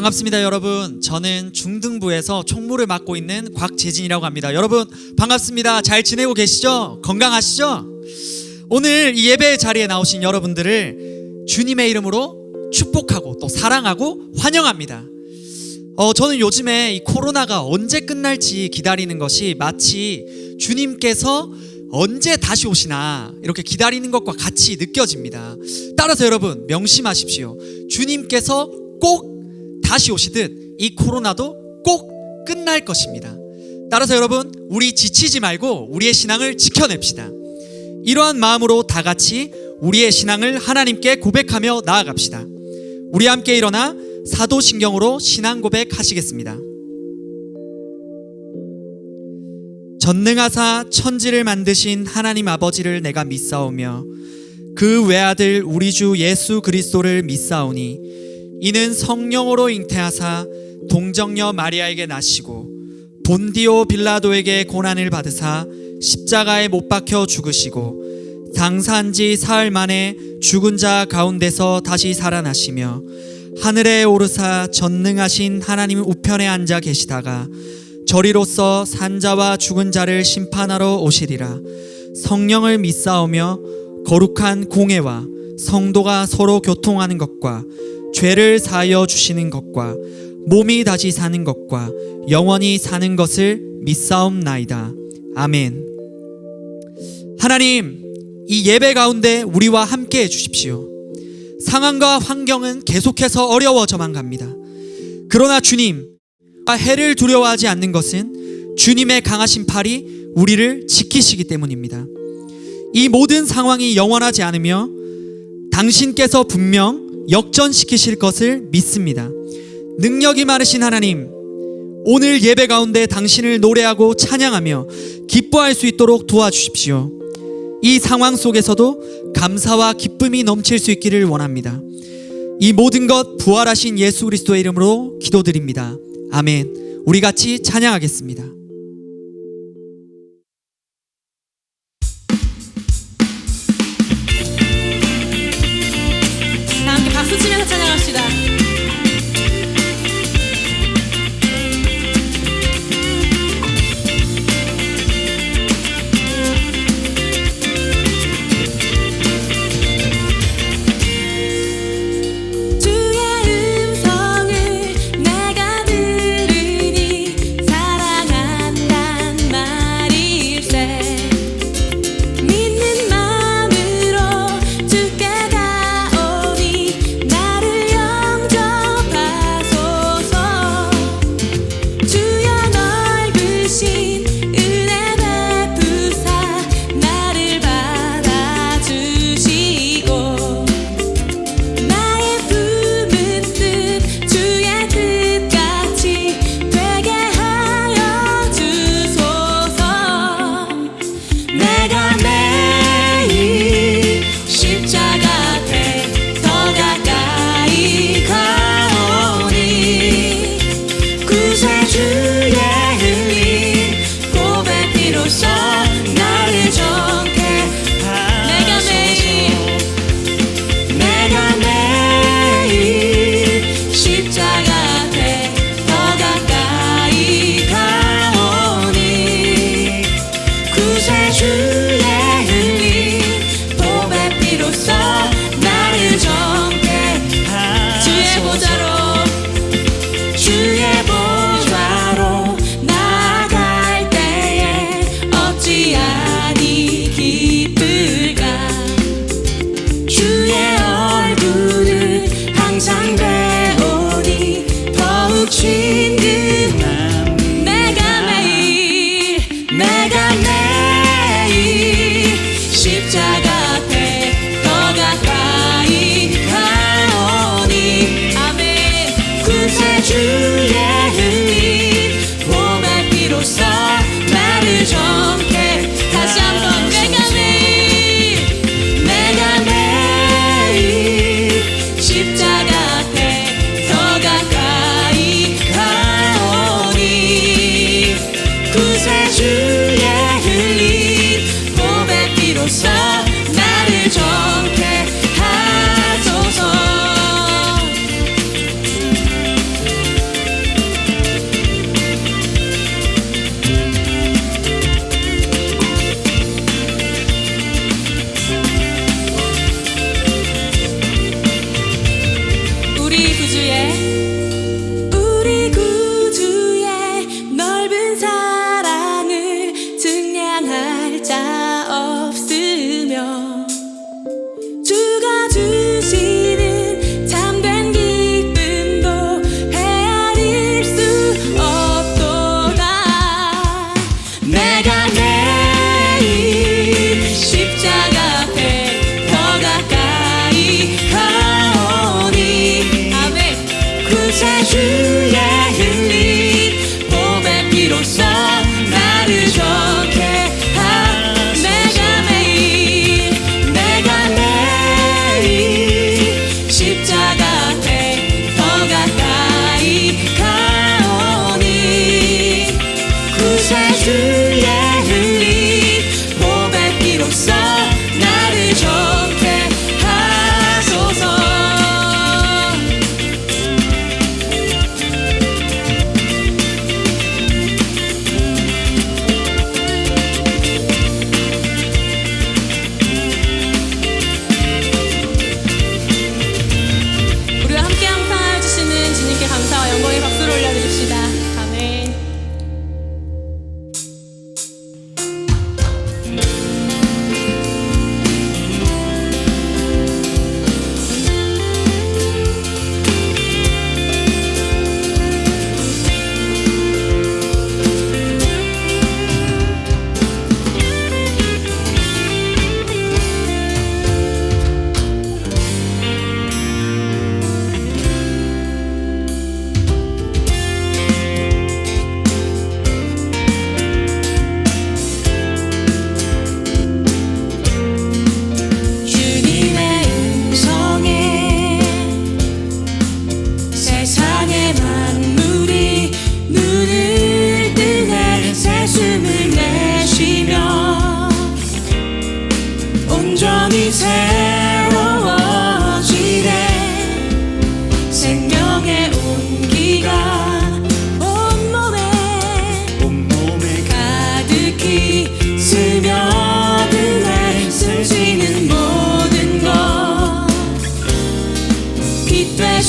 반갑습니다. 여러분, 저는 중등부에서 총무를 맡고 있는 곽재진이라고 합니다. 여러분 반갑습니다. 잘 지내고 계시죠? 건강하시죠? 오늘 이 예배 자리에 나오신 여러분들을 주님의 이름으로 축복하고 또 사랑하고 환영합니다. 저는 요즘에 이 코로나가 언제 끝날지 기다리는 것이 마치 주님께서 언제 다시 오시나 이렇게 기다리는 것과 같이 느껴집니다. 따라서 여러분 명심하십시오. 주님께서 꼭 다시 오시듯 이 코로나도 꼭 끝날 것입니다. 따라서 여러분, 우리 지치지 말고 우리의 신앙을 지켜냅시다. 이러한 마음으로 다 같이 우리의 신앙을 하나님께 고백하며 나아갑시다. 우리 함께 일어나 사도신경으로 신앙 고백하시겠습니다. 전능하사 천지를 만드신 하나님 아버지를 내가 믿사오며 그 외아들 우리 주 예수 그리스도를 믿사오니 이는 성령으로 잉태하사 동정녀 마리아에게 나시고 본디오 빌라도에게 고난을 받으사 십자가에 못 박혀 죽으시고 장사한 지 사흘 만에 죽은 자 가운데서 다시 살아나시며 하늘에 오르사 전능하신 하나님 우편에 앉아 계시다가 저리로서 산자와 죽은 자를 심판하러 오시리라. 성령을 믿사오며 거룩한 공회와 성도가 서로 교통하는 것과 죄를 사하여 주시는 것과 몸이 다시 사는 것과 영원히 사는 것을 믿사옵나이다. 아멘. 하나님, 이 예배 가운데 우리와 함께 해주십시오. 상황과 환경은 계속해서 어려워져만 갑니다. 그러나 주님, 해를 두려워하지 않는 것은 주님의 강하신 팔이 우리를 지키시기 때문입니다. 이 모든 상황이 영원하지 않으며 당신께서 분명 역전시키실 것을 믿습니다. 능력이 많으신 하나님, 오늘 예배 가운데 당신을 노래하고 찬양하며 기뻐할 수 있도록 도와주십시오. 이 상황 속에서도 감사와 기쁨이 넘칠 수 있기를 원합니다. 이 모든 것 부활하신 예수 그리스도의 이름으로 기도드립니다. 아멘. 우리 같이 찬양하겠습니다. 다 함께 박수 치면서 찬양합시다.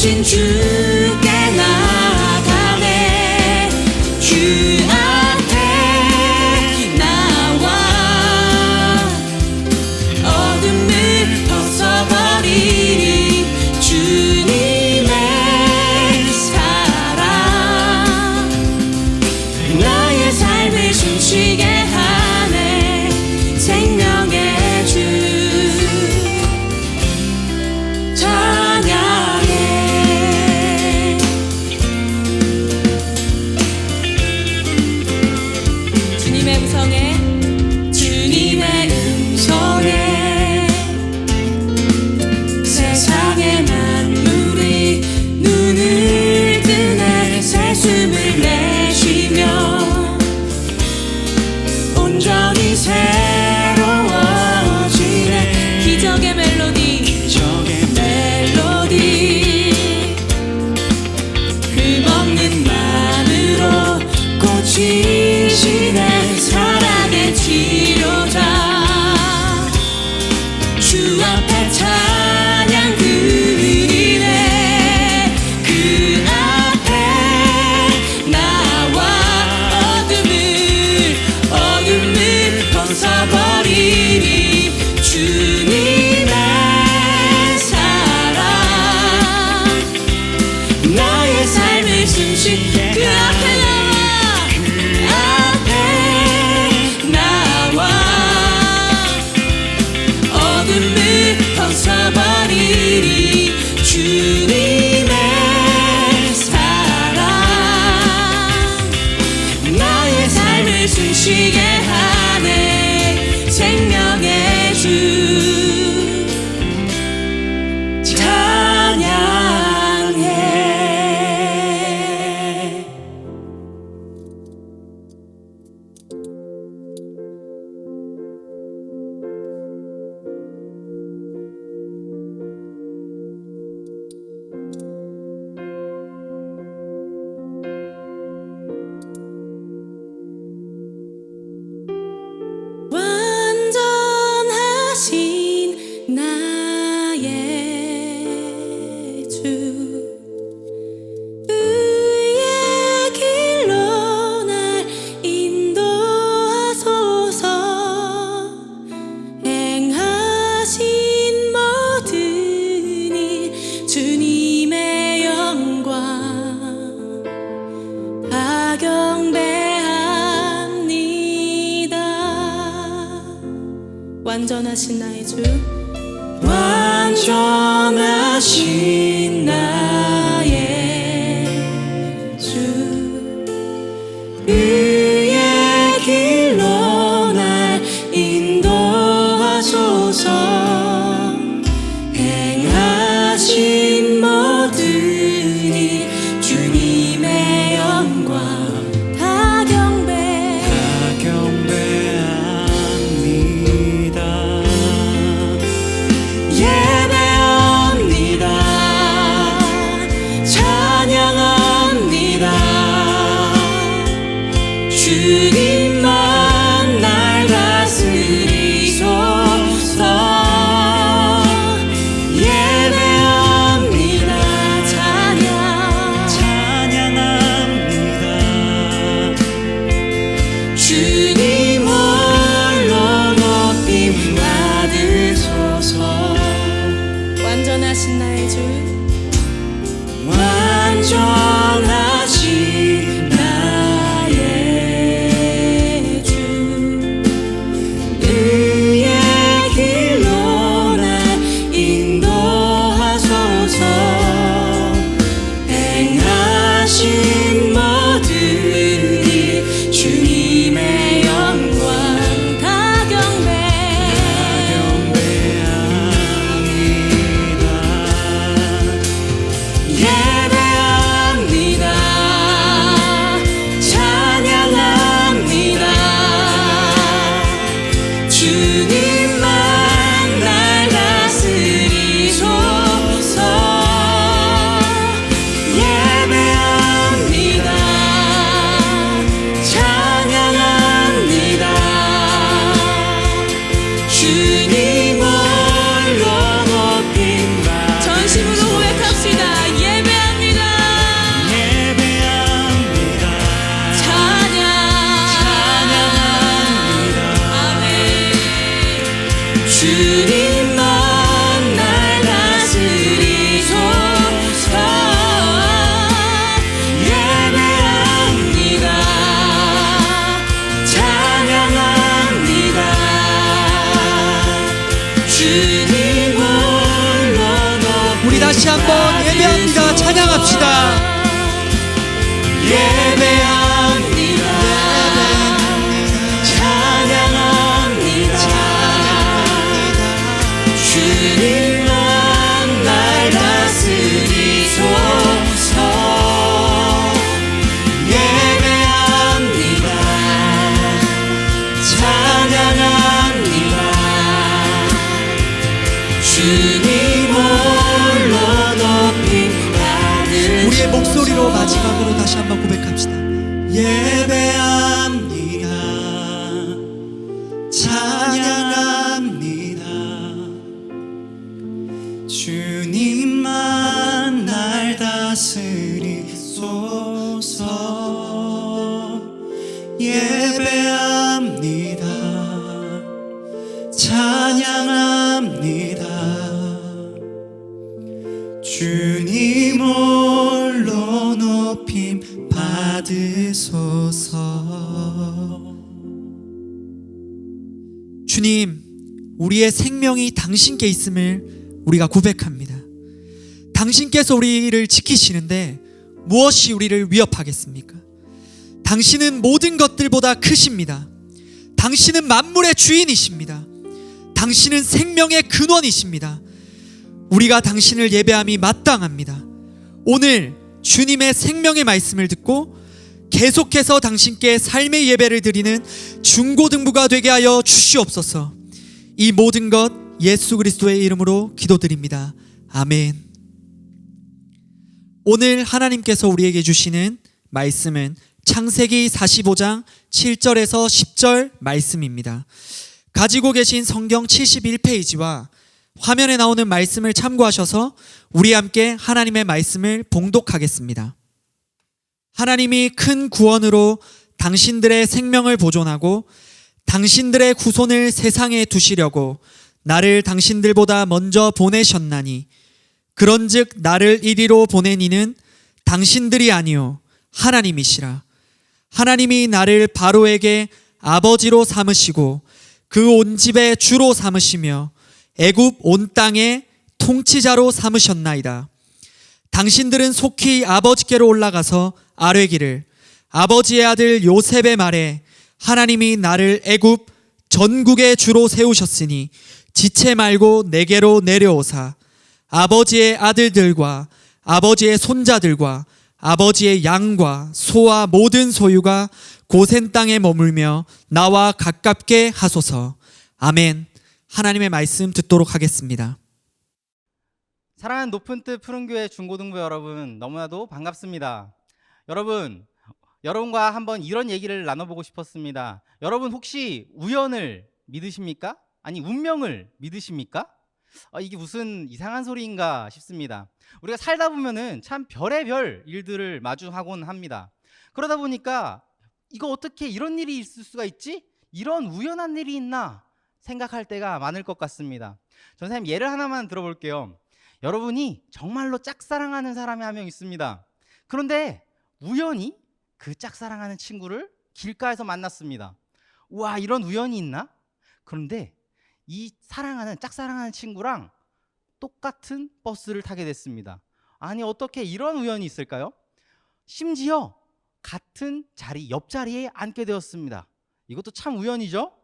대신 주께 나가네. 주 앞에 나와 어둠을 벗어버리니 주님의 사랑 나의 삶을 숨쉬게 하네. 생명의 주 찬양해. 주님의 음성에 세상의 만물이 눈을 뜨네. 새 숨을 내쉬며 온전히 새로워지네. 기적의 멜로디 흠없는 마음으로 고치시네. 사랑의 치료자 주 앞에 찬양 드리네. 그 앞에 나와 어둠을 벗어버리니 주님의 사랑 나의 삶을 숨쉬게. 그 앞에 나와 어둠을 벗어버리니 주님의 사랑 나의 삶을 숨쉬게 하네. 생명의 주 찬양해. 완전하신 나의 주 의의 길로 날 인도하소서. 행하신 모든 일 주님의 영광 다 경배합니다. 완전하신 나의 주 완전하신 나의 주 의의 길로 날 인도하소서. 행하신 모든 일 주님의 영광 다 경배합니다. 예배합니다. 찬양합니다. 주님만 날 다스리소서. 예배합니다. 찬양합니다. 주님 홀로 높임 받으소서. 완전하신 나의 주 완전하신 나의 주 의의 길로 날 인도하소서. 행하신 모든 일 주님의 영광 다 경배합니다. 주님만 날 다스리소서. 예배합니다. 찬양합니다. 주님 홀로 높이 우리 다시 한번 예배합니다. 찬양합시다. 예배합니다. 찬양합니다. 주님만 날 다스리소서. 예배합니다. 찬양합니다. 주님 홀로 높임 받으소서. 우리의 목소리로 마지막으로 다시 한번 고백합시다. 예배합니다. 찬양합니다. 주님만 날 다스리소서. 예배합니다. 찬양합니다. 주님 홀로 높임 받으소서. 주님, 우리의 생명이 당신께 있음을 우리가 고백합니다. 당신께서 우리를 지키시는데 무엇이 우리를 위협하겠습니까? 당신은 모든 것들보다 크십니다. 당신은 만물의 주인이십니다. 당신은 생명의 근원이십니다. 우리가 당신을 예배함이 마땅합니다. 오늘 주님의 생명의 말씀을 듣고 계속해서 당신께 삶의 예배를 드리는 중고등부가 되게 하여 주시옵소서. 이 모든 것 예수 그리스도의 이름으로 기도드립니다. 아멘. 오늘 하나님께서 우리에게 주시는 말씀은 창세기 45장 7절에서 10절 말씀입니다. 가지고 계신 성경 71페이지와 화면에 나오는 말씀을 참고하셔서 우리 함께 하나님의 말씀을 봉독하겠습니다. 하나님이 큰 구원으로 당신들의 생명을 보존하고 당신들의 후손을 세상에 두시려고 나를 당신들보다 먼저 보내셨나니 그런즉 나를 이리로 보낸 이는 당신들이 아니요 하나님이시라. 하나님이 나를 바로에게 아버지로 삼으시고 그 온 집의 주로 삼으시며 애굽 온 땅의 통치자로 삼으셨나이다. 당신들은 속히 아버지께로 올라가서 아뢰기를 아버지의 아들 요셉의 말에 하나님이 나를 애굽 전국의 주로 세우셨으니 지체 말고 내게로 내려오사 아버지의 아들들과 아버지의 손자들과 아버지의 양과 소와 모든 소유가 고센 땅에 머물며 나와 가깝게 하소서. 아멘. 하나님의 말씀 듣도록 하겠습니다. 사랑하는 높은 뜻 푸른교회 중고등부 여러분, 너무나도 반갑습니다. 여러분과 한번 이런 얘기를 나눠보고 싶었습니다. 여러분 혹시 우연을 믿으십니까? 아니 운명을 믿으십니까? 이게 무슨 이상한 소리인가 싶습니다. 우리가 살다 보면은 참 별의별 일들을 마주하곤 합니다. 그러다 보니까 이거 어떻게 이런 일이 있을 수가 있지? 이런 우연한 일이 있나 생각할 때가 많을 것 같습니다. 전 선생님 예를 하나만 들어볼게요. 여러분이 정말로 짝사랑하는 사람이 한 명 있습니다. 그런데 우연히 그 짝사랑하는 친구를 길가에서 만났습니다. 우와, 이런 우연이 있나? 그런데 이 짝사랑하는 친구랑 똑같은 버스를 타게 됐습니다. 아니 어떻게 이런 우연이 있을까요? 심지어 같은 자리, 옆자리에 앉게 되었습니다. 이것도 참 우연이죠?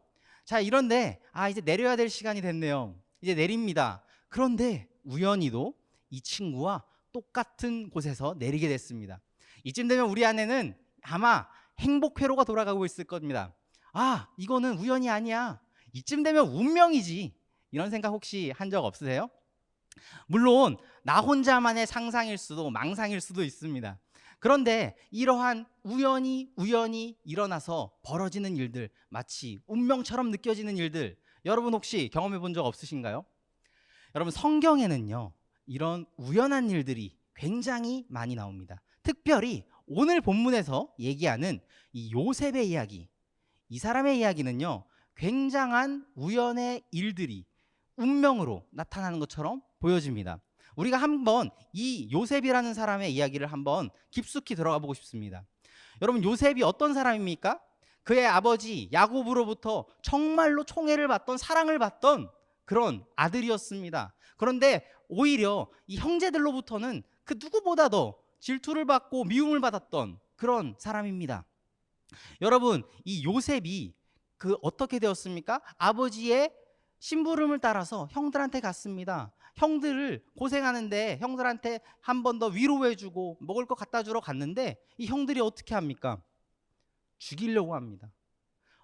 자, 이런데 이제 내려야 될 시간이 됐네요. 이제 내립니다. 그런데 우연히도 이 친구와 똑같은 곳에서 내리게 됐습니다. 이쯤 되면 우리 안에는 아마 행복회로가 돌아가고 있을 겁니다. 이거는 우연이 아니야. 이쯤 되면 운명이지. 이런 생각 혹시 한 적 없으세요? 물론 나 혼자만의 상상일 수도 망상일 수도 있습니다. 그런데 이러한 우연히 일어나서 벌어지는 일들, 마치 운명처럼 느껴지는 일들, 여러분 혹시 경험해 본 적 없으신가요? 여러분 성경에는요 이런 우연한 일들이 굉장히 많이 나옵니다. 특별히 오늘 본문에서 얘기하는 이 요셉의 이야기, 이 사람의 이야기는요 굉장한 우연의 일들이 운명으로 나타나는 것처럼 보여집니다. 우리가 한번 이 요셉이라는 사람의 이야기를 한번 깊숙이 들어가 보고 싶습니다. 여러분, 요셉이 어떤 사람입니까? 그의 아버지 야곱으로부터 정말로 총애를 받던, 사랑을 받던 그런 아들이었습니다. 그런데 오히려 이 형제들로부터는 그 누구보다도 질투를 받고 미움을 받았던 그런 사람입니다. 여러분, 이 요셉이 어떻게 되었습니까? 아버지의 심부름을 따라서 형들한테 갔습니다. 형들을 고생하는데 형들한테 한 번 더 위로해주고 먹을 거 갖다 주러 갔는데 이 형들이 어떻게 합니까? 죽이려고 합니다.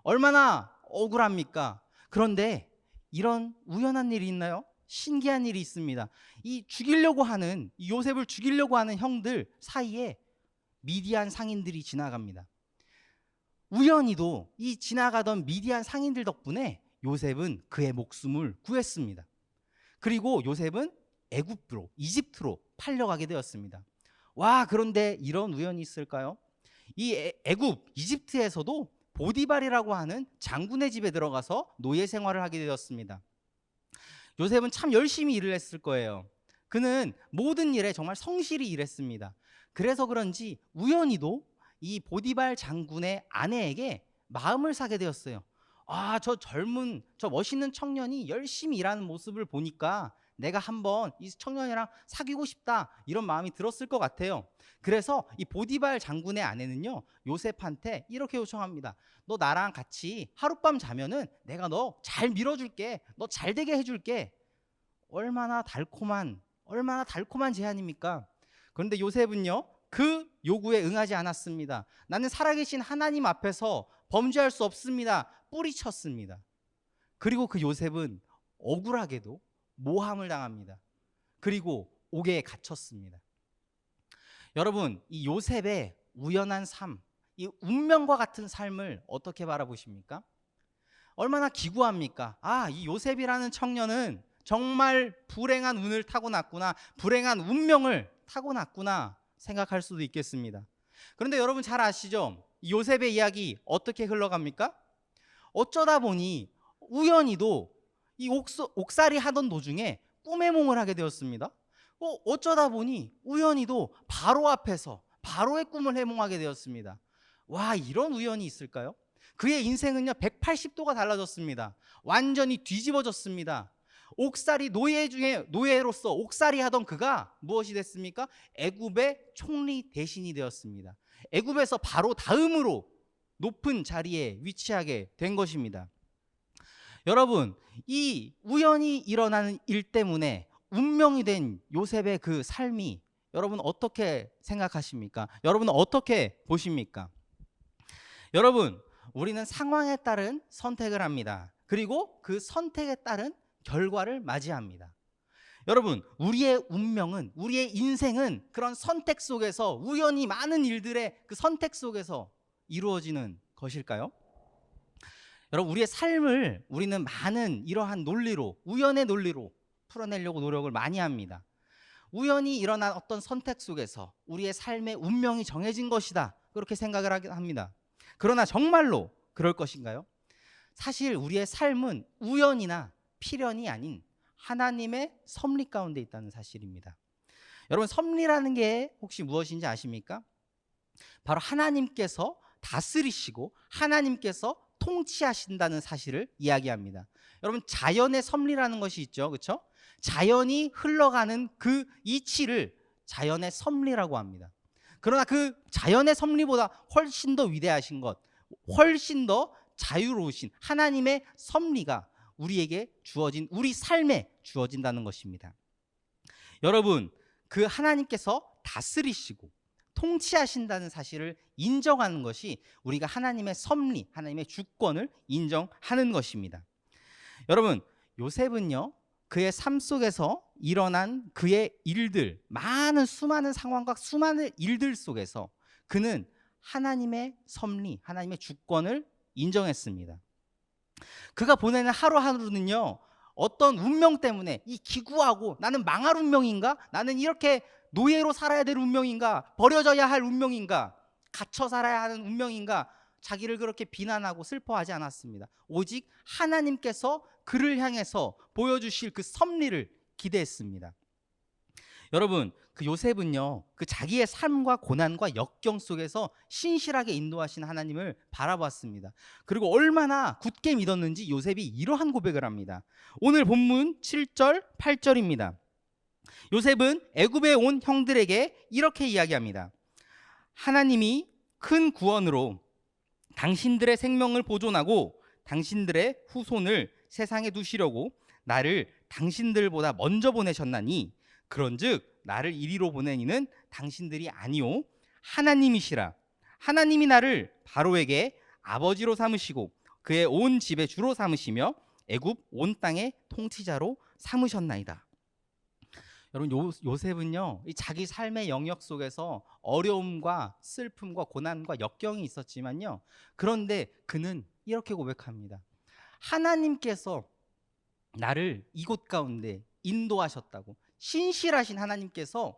얼마나 억울합니까? 그런데 이런 우연한 일이 있나요? 신기한 일이 있습니다. 이 요셉을 죽이려고 하는 형들 사이에 미디안 상인들이 지나갑니다. 우연히도 이 지나가던 미디안 상인들 덕분에 요셉은 그의 목숨을 구했습니다. 그리고 요셉은 애굽으로, 이집트로 팔려가게 되었습니다. 와, 그런데 이런 우연이 있을까요? 이 애굽, 이집트에서도 보디발이라고 하는 장군의 집에 들어가서 노예 생활을 하게 되었습니다. 요셉은 참 열심히 일을 했을 거예요. 그는 모든 일에 정말 성실히 일했습니다. 그래서 그런지 우연히도 이 보디발 장군의 아내에게 마음을 사게 되었어요. 아, 저 멋있는 청년이 열심히 일하는 모습을 보니까 내가 한번 이 청년이랑 사귀고 싶다, 이런 마음이 들었을 것 같아요. 그래서 이 보디발 장군의 아내는요, 요셉한테 이렇게 요청합니다. 너 나랑 같이 하룻밤 자면은 내가 너 잘 밀어줄게, 너 잘 되게 해줄게. 얼마나 달콤한 제안입니까? 그런데 요셉은요, 그 요구에 응하지 않았습니다. 나는 살아계신 하나님 앞에서 범죄할 수 없습니다. 뿌리쳤습니다. 그리고 그 요셉은 억울하게도 모함을 당합니다. 그리고 옥에 갇혔습니다. 여러분, 이 요셉의 우연한 삶, 이 운명과 같은 삶을 어떻게 바라보십니까? 얼마나 기구합니까? 아, 이 요셉이라는 청년은 정말 불행한 운을 타고났구나, 불행한 운명을 타고났구나 생각할 수도 있겠습니다. 그런데 여러분 잘 아시죠? 이 요셉의 이야기 어떻게 흘러갑니까? 어쩌다 보니 우연히도 이 옥살이 하던 도중에 꿈의 몽을 하게 되었습니다. 어쩌다 보니 우연히도 바로 앞에서 바로의 꿈을 해몽하게 되었습니다. 와, 이런 우연이 있을까요? 그의 인생은요 180도가 달라졌습니다. 완전히 뒤집어졌습니다. 노예로서 옥살이 하던 그가 무엇이 됐습니까? 애굽의 총리 대신이 되었습니다. 애굽에서 바로 다음으로 높은 자리에 위치하게 된 것입니다. 여러분, 이 우연히 일어나는 일 때문에 운명이 된 요셉의 그 삶이 여러분 어떻게 생각하십니까? 여러분은 어떻게 보십니까? 여러분, 우리는 상황에 따른 선택을 합니다. 그리고 그 선택에 따른 결과를 맞이합니다. 여러분, 우리의 운명은, 우리의 인생은 그런 선택 속에서, 우연히 많은 일들의 그 선택 속에서 이루어지는 것일까요? 여러분, 우리의 삶을 우리는 많은 이러한 논리로, 우연의 논리로 풀어내려고 노력을 많이 합니다. 우연히 일어난 어떤 선택 속에서 우리의 삶의 운명이 정해진 것이다, 그렇게 생각을 합니다. 그러나 정말로 그럴 것인가요? 사실 우리의 삶은 우연이나 필연이 아닌 하나님의 섭리 가운데 있다는 사실입니다. 여러분, 섭리라는 게 혹시 무엇인지 아십니까? 바로 하나님께서 다스리시고 하나님께서 통치하신다는 사실을 이야기합니다. 여러분, 자연의 섭리라는 것이 있죠, 그렇죠? 자연이 흘러가는 그 이치를 자연의 섭리라고 합니다. 그러나 그 자연의 섭리보다 훨씬 더 위대하신 것, 훨씬 더 자유로우신 하나님의 섭리가 우리에게 주어진, 우리 삶에 주어진다는 것입니다. 여러분, 그 하나님께서 다스리시고 통치하신다는 사실을 인정하는 것이 우리가 하나님의 섭리, 하나님의 주권을 인정하는 것입니다. 여러분, 요셉은요, 그의 삶 속에서 일어난 그의 일들, 수많은 상황과 수많은 일들 속에서 그는 하나님의 섭리, 하나님의 주권을 인정했습니다. 그가 보내는 하루하루는요, 어떤 운명 때문에 이 기구하고 나는 망할 운명인가? 나는 이렇게 노예로 살아야 될 운명인가? 버려져야 할 운명인가? 갇혀 살아야 하는 운명인가? 자기를 그렇게 비난하고 슬퍼하지 않았습니다. 오직 하나님께서 그를 향해서 보여주실 그 섭리를 기대했습니다. 여러분, 그 요셉은요, 그 자기의 삶과 고난과 역경 속에서 신실하게 인도하신 하나님을 바라봤습니다. 그리고 얼마나 굳게 믿었는지 요셉이 이러한 고백을 합니다. 오늘 본문 7절, 8절입니다. 요셉은 애굽에 온 형들에게 이렇게 이야기합니다. 하나님이 큰 구원으로 당신들의 생명을 보존하고 당신들의 후손을 세상에 두시려고 나를 당신들보다 먼저 보내셨나니 그런즉 나를 이리로 보내니는 당신들이 아니요 하나님이시라. 하나님이 나를 바로에게 아버지로 삼으시고 그의 온 집의 주로 삼으시며 애굽 온 땅의 통치자로 삼으셨나이다. 여러분, 요셉은요, 이 자기 삶의 영역 속에서 어려움과 슬픔과 고난과 역경이 있었지만요, 그런데 그는 이렇게 고백합니다. 하나님께서 나를 이곳 가운데 인도하셨다고, 신실하신 하나님께서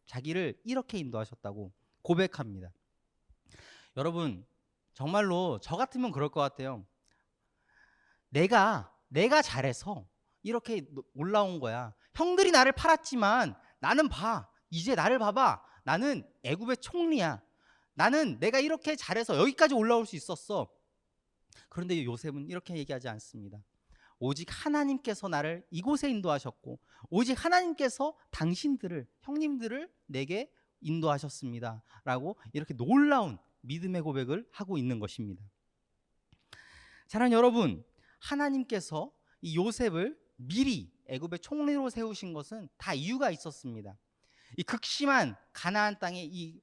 자기를 이렇게 인도하셨다고 고백합니다. 여러분, 정말로 저 같으면 그럴 것 같아요. 내가 잘해서 이렇게 올라온 거야. 형들이 나를 팔았지만 나는 이제 나를 봐봐. 나는 애굽의 총리야. 나는 내가 이렇게 잘해서 여기까지 올라올 수 있었어. 그런데 요셉은 이렇게 얘기하지 않습니다. 오직 하나님께서 나를 이곳에 인도하셨고 오직 하나님께서 당신들을, 형님들을 내게 인도하셨습니다 라고 이렇게 놀라운 믿음의 고백을 하고 있는 것입니다. 사랑하는 여러분, 하나님께서 이 요셉을 미리 애굽의 총리로 세우신 것은 다 이유가 있었습니다. 이 극심한 가나안 땅의 이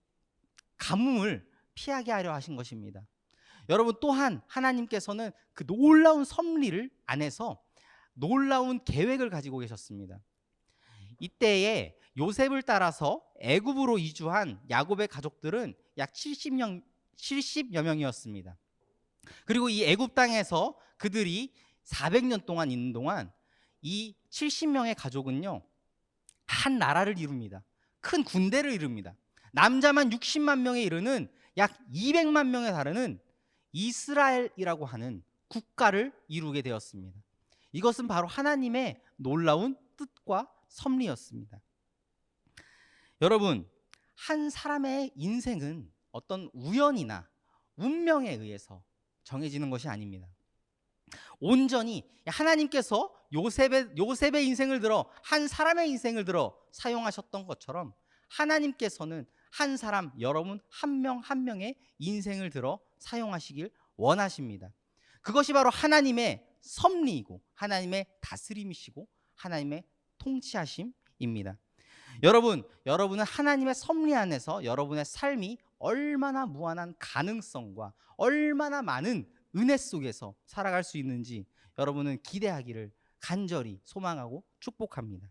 가뭄을 피하게 하려 하신 것입니다. 여러분, 또한 하나님께서는 그 놀라운 섭리를 안에서 놀라운 계획을 가지고 계셨습니다. 이때에 요셉을 따라서 애굽으로 이주한 야곱의 가족들은 약 70여 명이었습니다. 그리고 이 애굽 땅에서 그들이 400년 동안 있는 동안 이 70명의 가족은요, 한 나라를 이룹니다. 큰 군대를 이룹니다. 남자만 60만 명에 이르는 약 200만 명에 달하는 이스라엘이라고 하는 국가를 이루게 되었습니다. 이것은 바로 하나님의 놀라운 뜻과 섭리였습니다. 여러분, 한 사람의 인생은 어떤 우연이나 운명에 의해서 정해지는 것이 아닙니다. 온전히 하나님께서 요셉의 인생을 들어, 한 사람의 인생을 들어 사용하셨던 것처럼 하나님께서는 한 사람, 여러분 한 명 한 명의 인생을 들어 사용하시길 원하십니다. 그것이 바로 하나님의 섭리이고 하나님의 다스림이시고 하나님의 통치하심입니다. 여러분은 하나님의 섭리 안에서 여러분의 삶이 얼마나 무한한 가능성과 얼마나 많은 은혜 속에서 살아갈 수 있는지 여러분은 기대하기를 간절히 소망하고 축복합니다.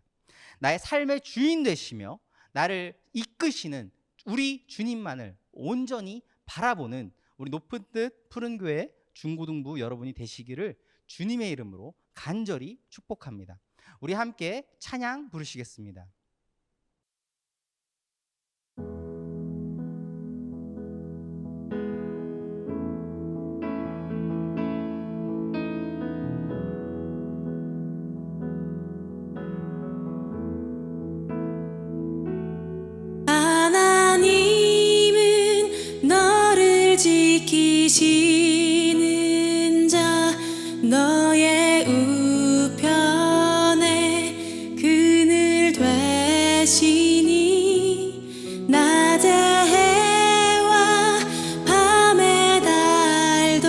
나의 삶의 주인 되시며 나를 이끄시는 우리 주님만을 온전히 바라보는 우리 높은 뜻 푸른 교회 중고등부 여러분이 되시기를 주님의 이름으로 간절히 축복합니다. 우리 함께 찬양 부르시겠습니다. 하나님은 너를 지키시는 자, 너의 우편에 그늘 되시니 낮의 해와 밤의 달도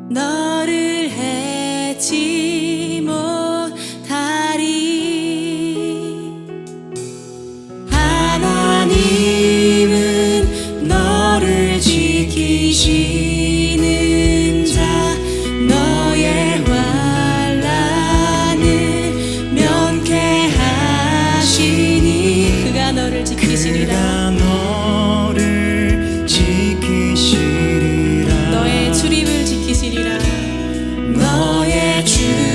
너를 해치 못하리. 하나님은 너를 지키시는 자, 너의 환난을 면케하시니 그가 너를 지키시리라. 너를 지키시리라. 너의 출입을 지키시리라. 너의 출입을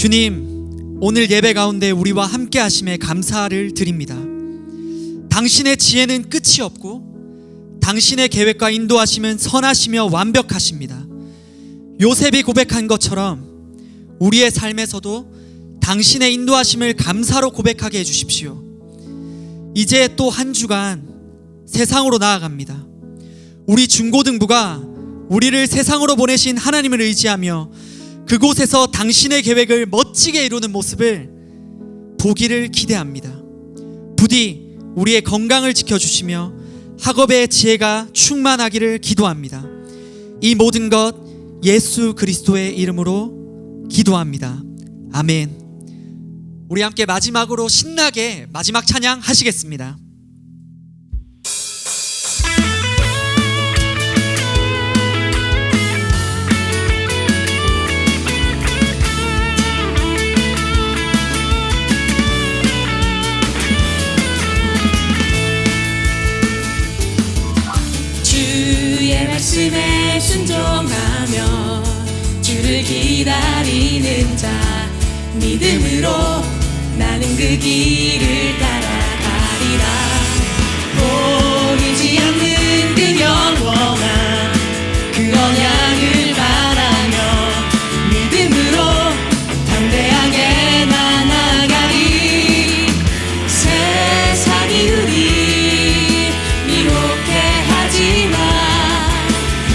주님, 오늘 예배 가운데 우리와 함께 하심에 감사를 드립니다. 당신의 지혜는 끝이 없고 당신의 계획과 인도하심은 선하시며 완벽하십니다. 요셉이 고백한 것처럼 우리의 삶에서도 당신의 인도하심을 감사로 고백하게 해주십시오. 이제 또 한 주간 세상으로 나아갑니다. 우리 중고등부가 우리를 세상으로 보내신 하나님을 의지하며 그곳에서 당신의 계획을 멋지게 이루는 모습을 보기를 기대합니다. 부디 우리의 건강을 지켜주시며 학업의 지혜가 충만하기를 기도합니다. 이 모든 것 예수 그리스도의 이름으로 기도합니다. 아멘. 우리 함께 마지막으로 신나게 마지막 찬양 하시겠습니다. 주의 말씀에 순종하며 주를 기다리는 자 믿음으로 나는 그 길을 따라가리라. 보이지 않는 그 영원한 그 언약을 바라며 믿음으로 담대하게 나아가리. 세상이 우리 미혹해 하지만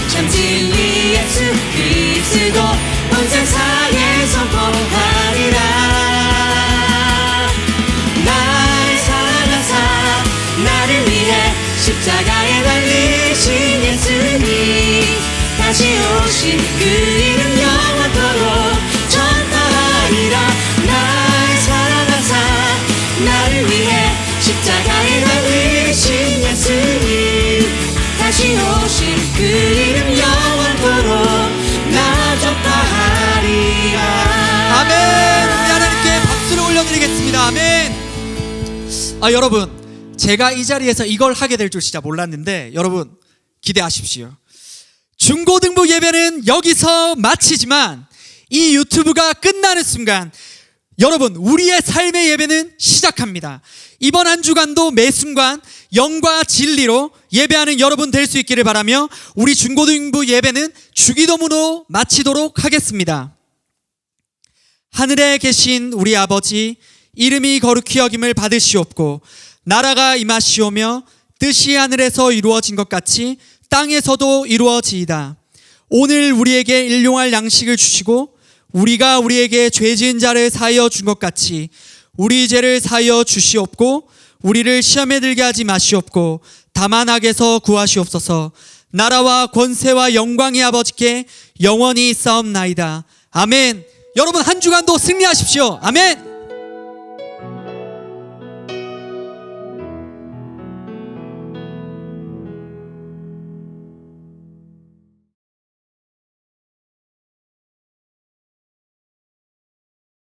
참 진리 예수 그리스도 온 세상에 선포하리라. 날 사랑하사 나를 위해 십자가에 달리신 예수님 다시 오신 그 이름 영원토록 전파하리라. 날 사랑하사 나를 위해 십자가에 달리신 예수님 다시 오신 그 이름 영원토록 나 전파하리라. 아멘. 우리 하나님께 박수를 올려드리겠습니다. 아멘. 여러분, 제가 이 자리에서 이걸 하게 될 줄 진짜 몰랐는데 여러분 기대하십시오. 중고등부 예배는 여기서 마치지만 이 유튜브가 끝나는 순간 여러분 우리의 삶의 예배는 시작합니다. 이번 한 주간도 매 순간 영과 진리로 예배하는 여러분 될 수 있기를 바라며 우리 중고등부 예배는 주기도문으로 마치도록 하겠습니다. 하늘에 계신 우리 아버지, 이름이 거룩히 여김을 받으시옵고 나라가 임하시오며 뜻이 하늘에서 이루어진 것 같이 땅에서도 이루어지이다. 오늘 우리에게 일용할 양식을 주시고 우리가 우리에게 죄 지은 자를 사하여 준 것 같이 우리 죄를 사하여 주시옵고 우리를 시험에 들게 하지 마시옵고 다만 악에서 구하시옵소서. 나라와 권세와 영광의 아버지께 영원히 싸움나이다. 아멘. 여러분 한 주간도 승리하십시오. 아멘.